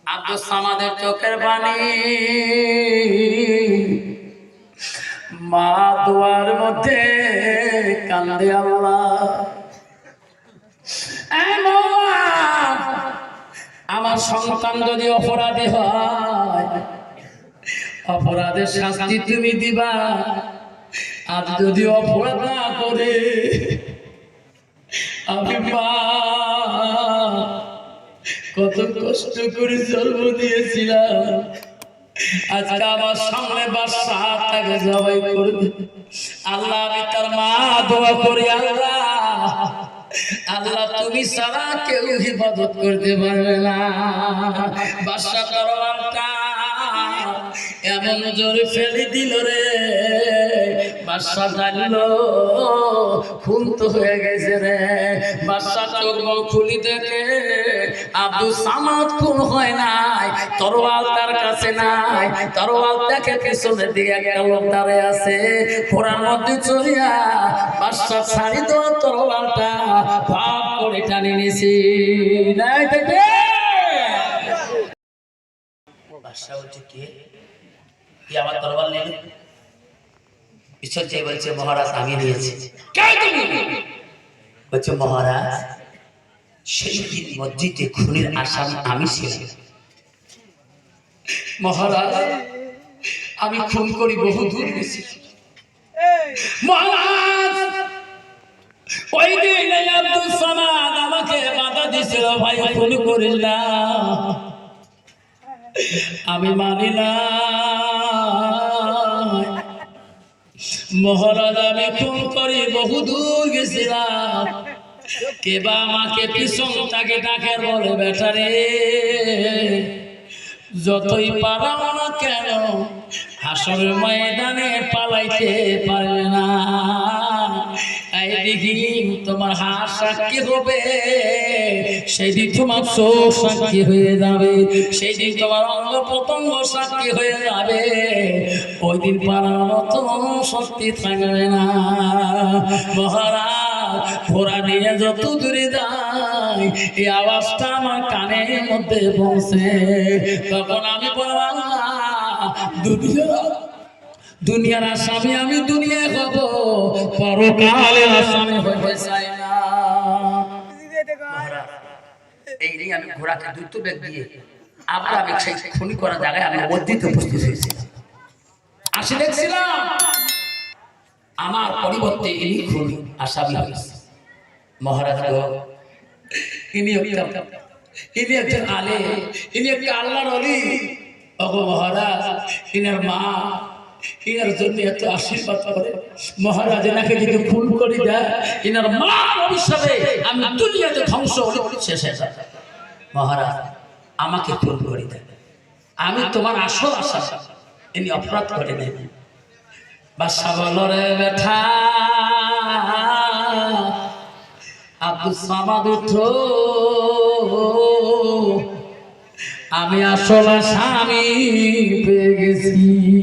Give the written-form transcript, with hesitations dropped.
আব্দুস সামাদের চোখের পানি মা দোয়ার মধ্যে কান্দে আল্লাহ আমার সন্তান যদি অপরাধী হয় অপরাধের শাস্তি তুমি দিবা আর যদি অপরাধ না করে আমি মা কত কষ্ট করে জন্ম দিয়েছিলাম আজকে আমার সামনে বাদশা তাকে জবাই করবে আল্লাহ আমি তার মা দোয়া করি আল্লাহ আল্লাহ তুমি ছাড়া কেউ হিফাজত করতে পারবে না বাদশা তরবারটা এমন জোরে ফেলে দিল রে বাদশা জানলো খুন তো হয়ে গেছে রে বাদশা চোখ খুলি দেখে আব্দুস সামাদ খুন হয় নাই তরোয়াল তার কাছে নাই তরোয়াল দেখে পিছনের দিকে একটা লোক দাঁড়িয়ে আছে ঘোড়ার মধ্যে চড়িয়া বাদশা ছাড়ি দেওয়া তরোয়ালটা ভাব করে টানি নিছি নাই দেখবে বাদশা বলছে কে আমার তরোয়াল নেই পিছন চেয়ে বলছে মহারাজ আমি নিয়েছি বলছে মহারাজ সেই দিন মসজিদে খুনের আসামি আমি ছিলাম মহারাজ আমি খুন করি বহু দূর গেছি মহারাজ ওই দিন আব্দুস সামাদ আমাকে বাধা দিছিল ভাই খুন করিস না আমি মানি না মহারাজ আমি খুন করি বহু দূর গেছিলাম কেবা আমাকে পিছন তাকে ডাকে বলে বেটারে যতই পালাও না কেন হাসরের ময়দানে পালাইতে পারবে না এই দেখি তোমার হাত সাক্ষী হবে সেই দিন তোমার চোখ সাক্ষী হয়ে যাবে সেই দিন তোমার অঙ্গ প্রত্যঙ্গ সাক্ষী হয়ে যাবে ওই দিন পালানোর মতো শক্তি থাকবে না মহারাজ ঘোড়া নিয়ে যত দূরে যায় এই আওয়াজটা আমার কানের মধ্যে পৌঁছে তখন আমি বললাম দুনিয়ার আসামি আমি দুনিয়া হব পরকালের আসামি হইতে চাই না এই নিয়ে আমি ঘোড়াকে দ্রুত বেগ দিয়ে আবার আমি সেই খুনি করা জায়গায় আমি মসজিদে উপস্থিত হয়েছিলাম আসে দেখছিলাম আমার পরিবর্তে ইনি খুনি আসামি হয়েছে মহারাজ ইনি একজন আলেম ইনি একটা আল্লাহর ওলি ওগো মহারাজ ইনার মা ইনার জন্য এত আশীর্বাদ করে মহারাজ এনাকে যদি খুন করে দেয় ইনার মা ভবিষ্যতে আমি দুনিয়াতে ধ্বংস শেষ হয়ে যাব মহারাজ আমাকে খুন করে দেয় আমি তোমার আসল আশা ইনি অপরাধ করে নেই বাদশা বলো রে বেটা আব্দুস সামাদ উঠো আমি আসল আসামি পেয়ে গেছি